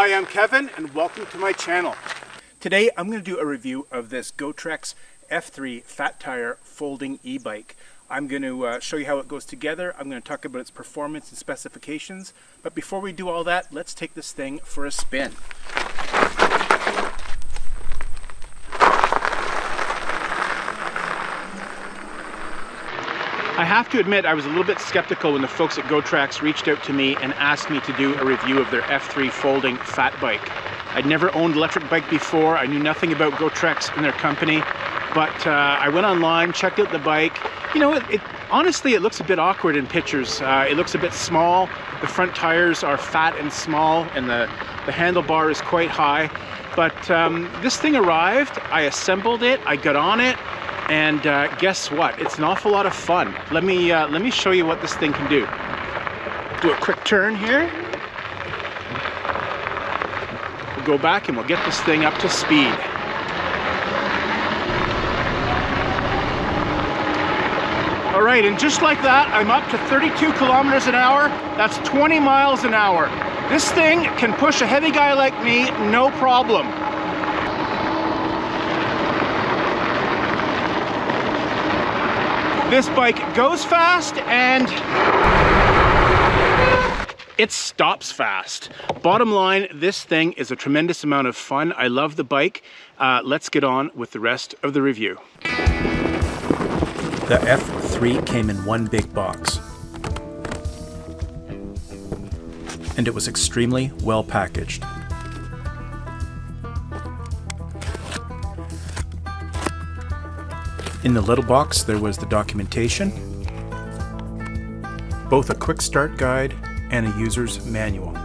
Hi, I'm Kevin and welcome to my channel. Today I'm going to do a review of this Gotrax F3 fat tire folding e-bike. I'm going to show you how it goes together. I'm going to talk about its performance and specifications. But before we do all that, let's take this thing for a spin. I have to admit, I was a little bit skeptical when the folks at Gotrax reached out to me and asked me to do a review of their F3 folding fat bike. I'd never owned an electric bike before. I knew nothing about Gotrax and their company, but I went online, checked out the bike. You know, honestly, it looks a bit awkward in pictures. It looks a bit small. The front tires are fat and small, and the handlebar is quite high. But this thing arrived, I assembled it, I got on it, and guess what? It's an awful lot of fun. Let me show you what this thing can do. Do a quick turn here. We'll go back and we'll get this thing up to speed. All right, and just like that, I'm up to 32 kilometers an hour. That's 20 miles an hour. This thing can push a heavy guy like me, no problem. This bike goes fast and it stops fast. Bottom line, this thing is a tremendous amount of fun. I love the bike. Let's get on with the rest of the review. The F3 came in one big box, and it was extremely well packaged. In the little box there was the documentation, both a quick start guide and a user's manual.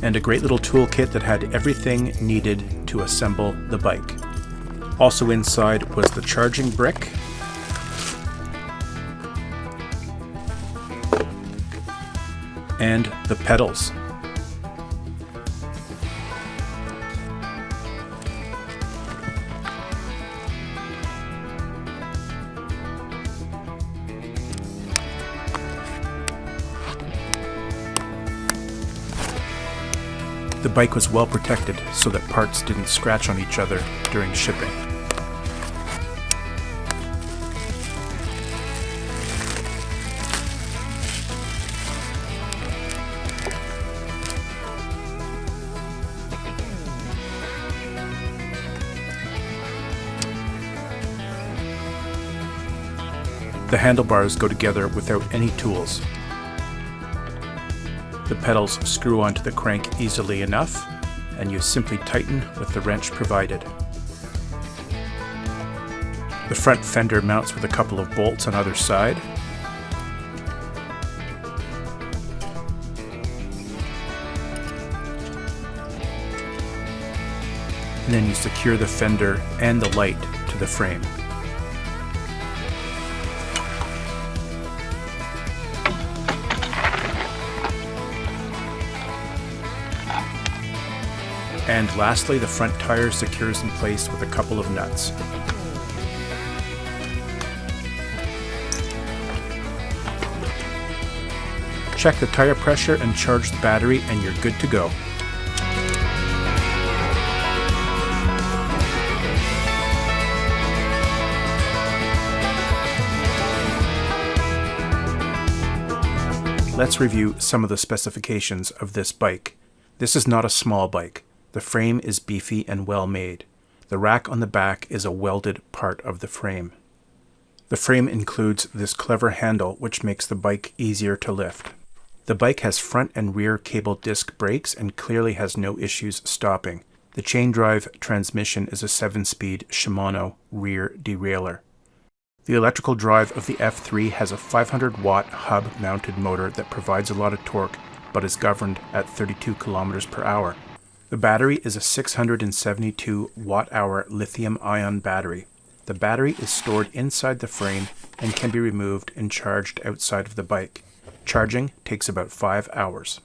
And a great little toolkit that had everything needed to assemble the bike. Also inside was the charging brick, and the pedals. The bike was well protected so that parts didn't scratch on each other during shipping. The handlebars go together without any tools. The pedals screw onto the crank easily enough, and you simply tighten with the wrench provided. The front fender mounts with a couple of bolts on either side. And then you secure the fender and the light to the frame. And lastly, the front tire secures in place with a couple of nuts. Check the tire pressure and charge the battery and you're good to go. Let's review some of the specifications of this bike. This is not a small bike. The frame is beefy and well made. The rack on the back is a welded part of the frame. The frame includes this clever handle which makes the bike easier to lift. The bike has front and rear cable disc brakes and clearly has no issues stopping. The chain drive transmission is a 7-speed Shimano rear derailleur. The electrical drive of the F3 has a 500-watt hub-mounted motor that provides a lot of torque but is governed at 32 kilometers per hour. The battery is a 672 watt-hour lithium-ion battery. The battery is stored inside the frame and can be removed and charged outside of the bike. Charging takes about 5 hours.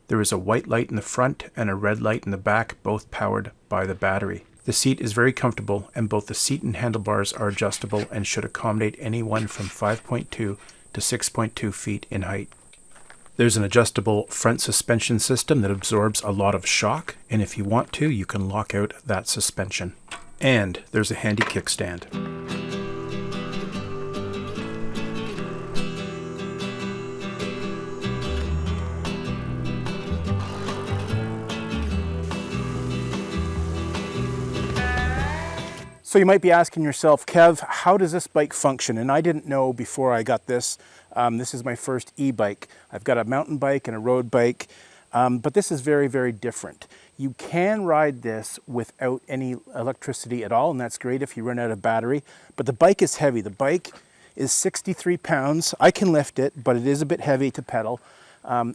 There is a white light in the front and a red light in the back, both powered by the battery. The seat is very comfortable, and both the seat and handlebars are adjustable and should accommodate anyone from 5.2 to to 6.2 feet in height. There's an adjustable front suspension system that absorbs a lot of shock, and if you want to, you can lock out that suspension. And there's a handy kickstand. So you might be asking yourself, Kev, how does this bike function? And I didn't know before I got this. This is my first e-bike. I've got a mountain bike and a road bike, but this is very, very different. You can ride this without any electricity at all, and that's great if you run out of battery. But the bike is heavy. The bike is 63 pounds. I can lift it, but it is a bit heavy to pedal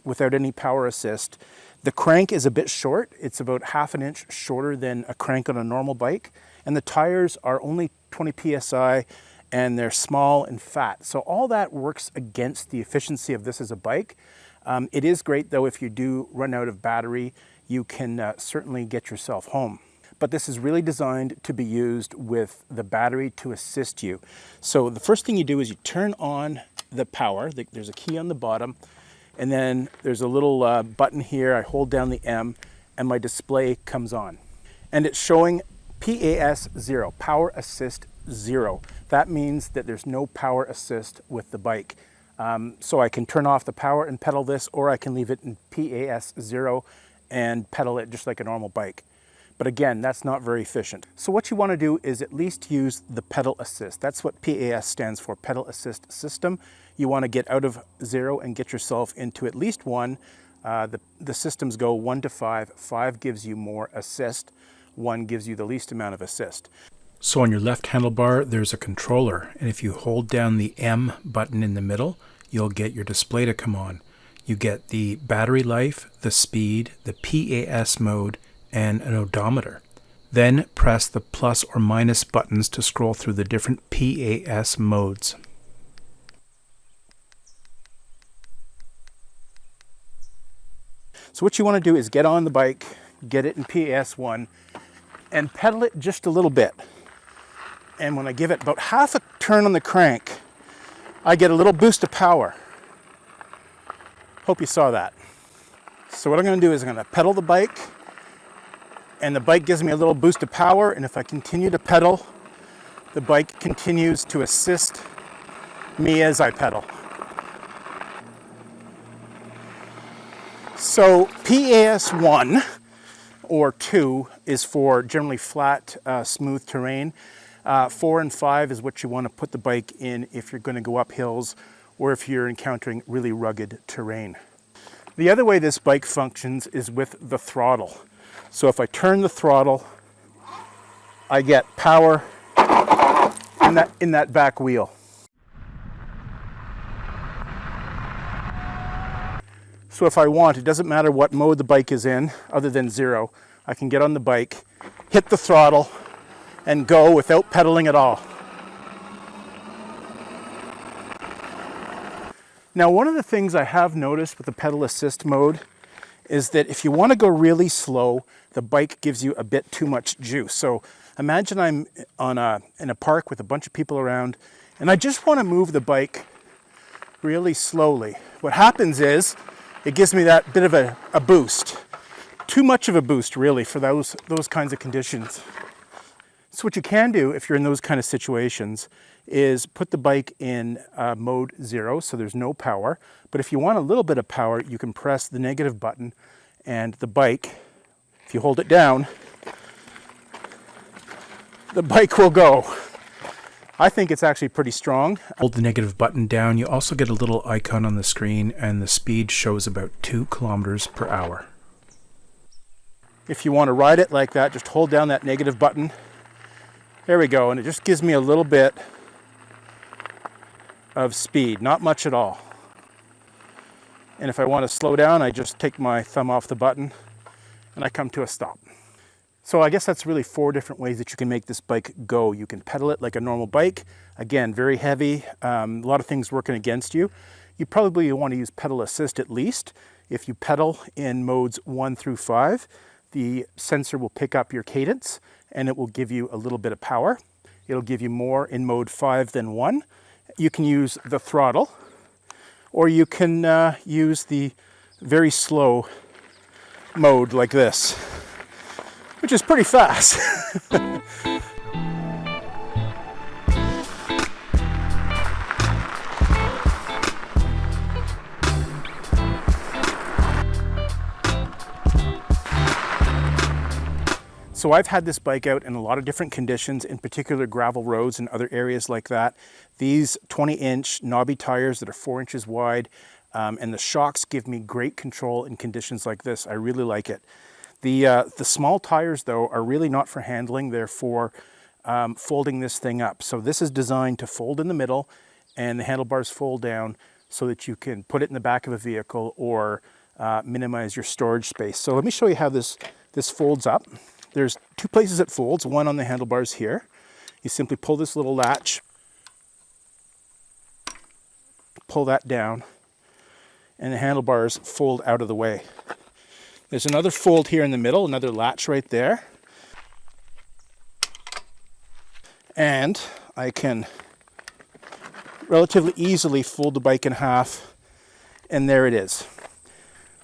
without any power assist. The crank is a bit short. It's about ½ an inch shorter than a crank on a normal bike. And the tires are only 20 psi and they're small and fat. So all that works against the efficiency of this as a bike. It is great though, if you do run out of battery, you can certainly get yourself home. But this is really designed to be used with the battery to assist you. So the first thing you do is you turn on the power. There's a key on the bottom, and then there's a little button here. I hold down the M and my display comes on. And it's showing PAS 0, Power Assist 0. That means that there's no power assist with the bike. So I can turn off the power and pedal this, or I can leave it in PAS 0 and pedal it just like a normal bike. But again, that's not very efficient. So what you want to do is at least use the pedal assist. That's what PAS stands for, pedal assist system. You want to get out of 0 and get yourself into at least 1. The systems go 1 to 5. 5 gives you more assist. 1 gives you the least amount of assist. So on your left handlebar, there's a controller, and if you hold down the M button in the middle, you'll get your display to come on. You get the battery life, the speed, the PAS mode, and an odometer. Then press the plus or minus buttons to scroll through the different PAS modes. So what you want to do is get on the bike, get it in PAS 1, and pedal it just a little bit. And when I give it about half a turn on the crank, I get a little boost of power. Hope you saw that. So what I'm going to do is I'm going to pedal the bike, and the bike gives me a little boost of power, and if I continue to pedal, the bike continues to assist me as I pedal. So PAS 1 or 2 is for generally flat, smooth terrain. 4 and 5 is what you want to put the bike in if you're going to go up hills or if you're encountering really rugged terrain. The other way this bike functions is with the throttle. So if I turn the throttle, I get power in that back wheel. So if I want, it doesn't matter what mode the bike is in, other than 0, I can get on the bike, hit the throttle, and go without pedaling at all. Now, one of the things I have noticed with the pedal assist mode is that if you want to go really slow, the bike gives you a bit too much juice. So imagine I'm in a park with a bunch of people around, and I just want to move the bike really slowly. What happens is, it gives me that bit of a boost. Too much of a boost, really, for those kinds of conditions. So what you can do if you're in those kind of situations is put the bike in mode 0, so there's no power. But if you want a little bit of power, you can press the negative button, and the bike, if you hold it down, the bike will go. I think it's actually pretty strong. Hold the negative button down. You also get a little icon on the screen, and the speed shows about 2 kilometers per hour. If you want to ride it like that, just hold down that negative button. There we go, and it just gives me a little bit of speed, not much at all. And if I want to slow down, I just take my thumb off the button and I come to a stop. So I guess that's really 4 different ways that you can make this bike go. You can pedal it like a normal bike. Again, very heavy, a lot of things working against you. You probably want to use pedal assist at least. If you pedal in modes 1 through 5, the sensor will pick up your cadence and it will give you a little bit of power. It'll give you more in mode 5 than 1. You can use the throttle or you can use the very slow mode like this, which is pretty fast. So I've had this bike out in a lot of different conditions, in particular gravel roads and other areas like that. These 20-inch knobby tires that are 4 inches wide, and the shocks give me great control in conditions like this. I really like it. The small tires, though, are really not for handling. They're for folding this thing up. So this is designed to fold in the middle, and the handlebars fold down so that you can put it in the back of a vehicle or minimize your storage space. So let me show you how this folds up. There's two places it folds, one on the handlebars here. You simply pull this little latch, pull that down, and the handlebars fold out of the way. There's another fold here in the middle, another latch right there. And I can relatively easily fold the bike in half, and there it is.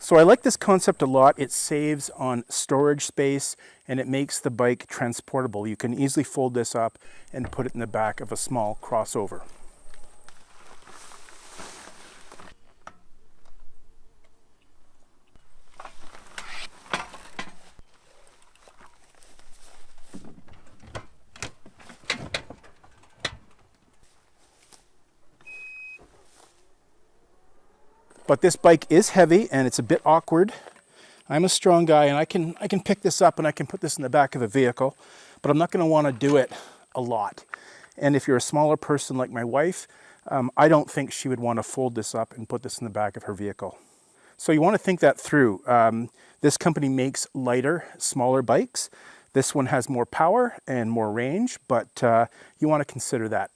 So I like this concept a lot. It saves on storage space and it makes the bike transportable. You can easily fold this up and put it in the back of a small crossover. But this bike is heavy and it's a bit awkward. I'm a strong guy and I can pick this up and I can put this in the back of a vehicle, but I'm not going to want to do it a lot. And if you're a smaller person like my wife, I don't think she would want to fold this up and put this in the back of her vehicle. So you want to think that through. This company makes lighter, smaller bikes. This one has more power and more range, but you want to consider that.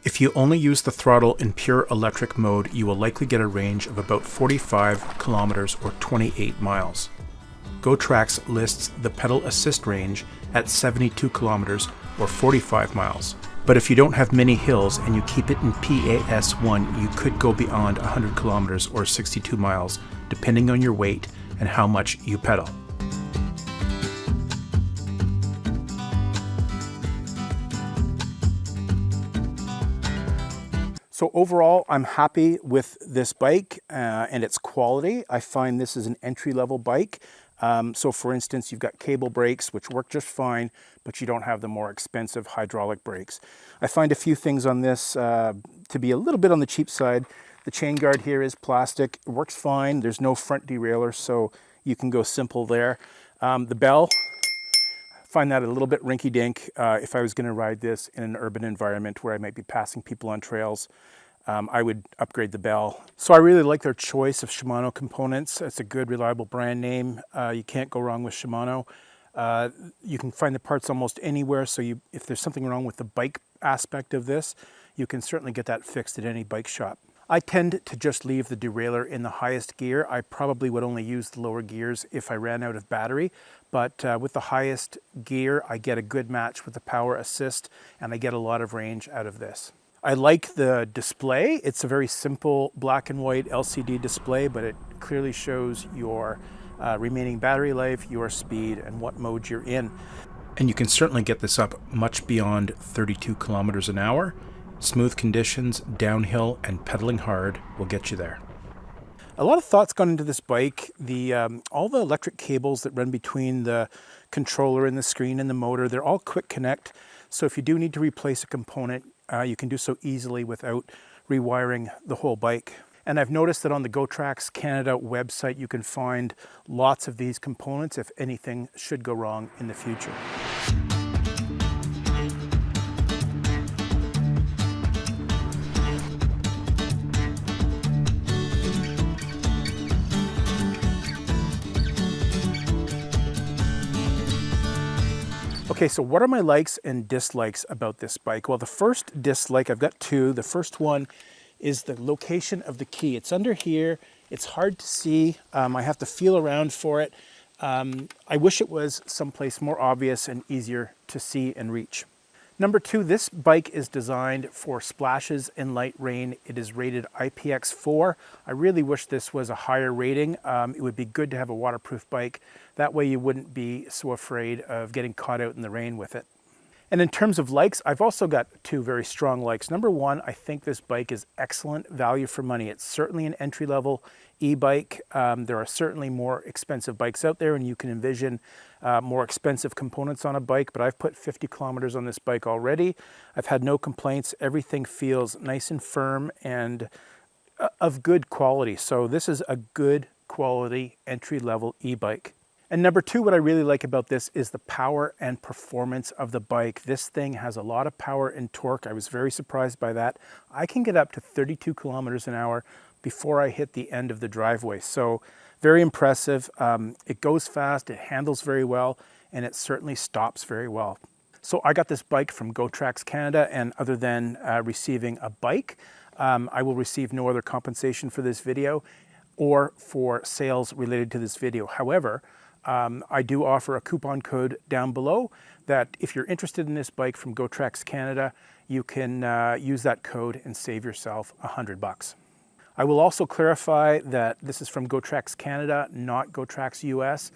If you only use the throttle in pure electric mode, you will likely get a range of about 45 kilometers or 28 miles. Gotrax lists the pedal assist range at 72 kilometers or 45 miles. But if you don't have many hills and you keep it in PAS1, you could go beyond 100 kilometers or 62 miles, depending on your weight and how much you pedal. So overall, I'm happy with this bike and its quality. I find this is an entry-level bike. So for instance, you've got cable brakes, which work just fine, but you don't have the more expensive hydraulic brakes. I find a few things on this to be a little bit on the cheap side. The chain guard here is plastic. It works fine. There's no front derailleur, so you can go simple there. The bell, find that a little bit rinky-dink. If I was going to ride this in an urban environment where I might be passing people on trails, I would upgrade the bell. So I really like their choice of Shimano components. It's a good, reliable brand name. You can't go wrong with Shimano. You can find the parts almost anywhere, so if there's something wrong with the bike aspect of this, you can certainly get that fixed at any bike shop. I tend to just leave the derailleur in the highest gear. I probably would only use the lower gears if I ran out of battery, but with the highest gear, I get a good match with the power assist and I get a lot of range out of this. I like the display. It's a very simple black and white LCD display, but it clearly shows your remaining battery life, your speed, and what mode you're in. And you can certainly get this up much beyond 32 kilometers an hour. Smooth conditions, downhill, and pedaling hard will get you there. A lot of thought's gone into this bike. All the electric cables that run between the controller and the screen and the motor, they're all quick connect. So if you do need to replace a component, you can do so easily without rewiring the whole bike. And I've noticed that on the Gotrax Canada website, you can find lots of these components if anything should go wrong in the future. Okay, so what are my likes and dislikes about this bike? Well, the first dislike, I've got two. The first one is the location of the key. It's under here. It's hard to see. I have to feel around for it. I wish it was someplace more obvious and easier to see and reach. Number 2, this bike is designed for splashes and light rain. It is rated IPX4. I really wish this was a higher rating. It would be good to have a waterproof bike. That way you wouldn't be so afraid of getting caught out in the rain with it. And in terms of likes, I've also got 2 very strong likes. Number 1, I think this bike is excellent value for money. It's certainly an entry-level e-bike. There are certainly more expensive bikes out there, and you can envision more expensive components on a bike, but I've put 50 kilometers on this bike already. I've had no complaints. Everything feels nice and firm and of good quality. So this is a good quality entry-level e-bike. And number 2, what I really like about this is the power and performance of the bike. This thing has a lot of power and torque. I was very surprised by that. I can get up to 32 kilometers an hour before I hit the end of the driveway. So very impressive. It goes fast, it handles very well, and it certainly stops very well. So I got this bike from Gotrax Canada, and other than receiving a bike, I will receive no other compensation for this video or for sales related to this video. However, I do offer a coupon code down below that if you're interested in this bike from Gotrax Canada, you can use that code and save yourself $100. I will also clarify that this is from Gotrax Canada, not Gotrax US.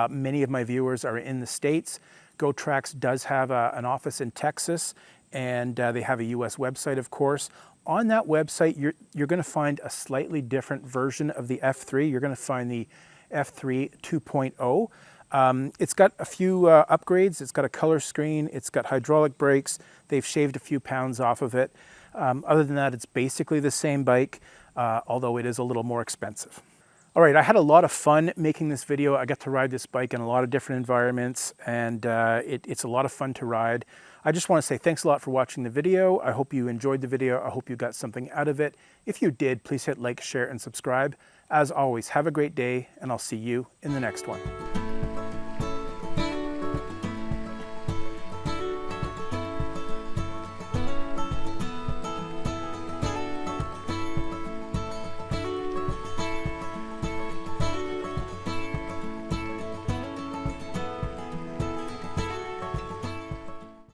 Many of my viewers are in the States. Gotrax does have an office in Texas, and they have a US website, of course. On that website, you're going to find a slightly different version of the F3. You're going to find the F3 2.0. It's got a few upgrades. It's got a color screen. It's got hydraulic brakes. They've shaved a few pounds off of it. Other than that, it's basically the same bike, although it is a little more expensive. All right, I had a lot of fun making this video. I got to ride this bike in a lot of different environments, and it's a lot of fun to ride. I just want to say thanks a lot for watching the video. I hope you enjoyed the video. I hope you got something out of it. If you did, please hit like, share, and subscribe. As always, have a great day, and I'll see you in the next one.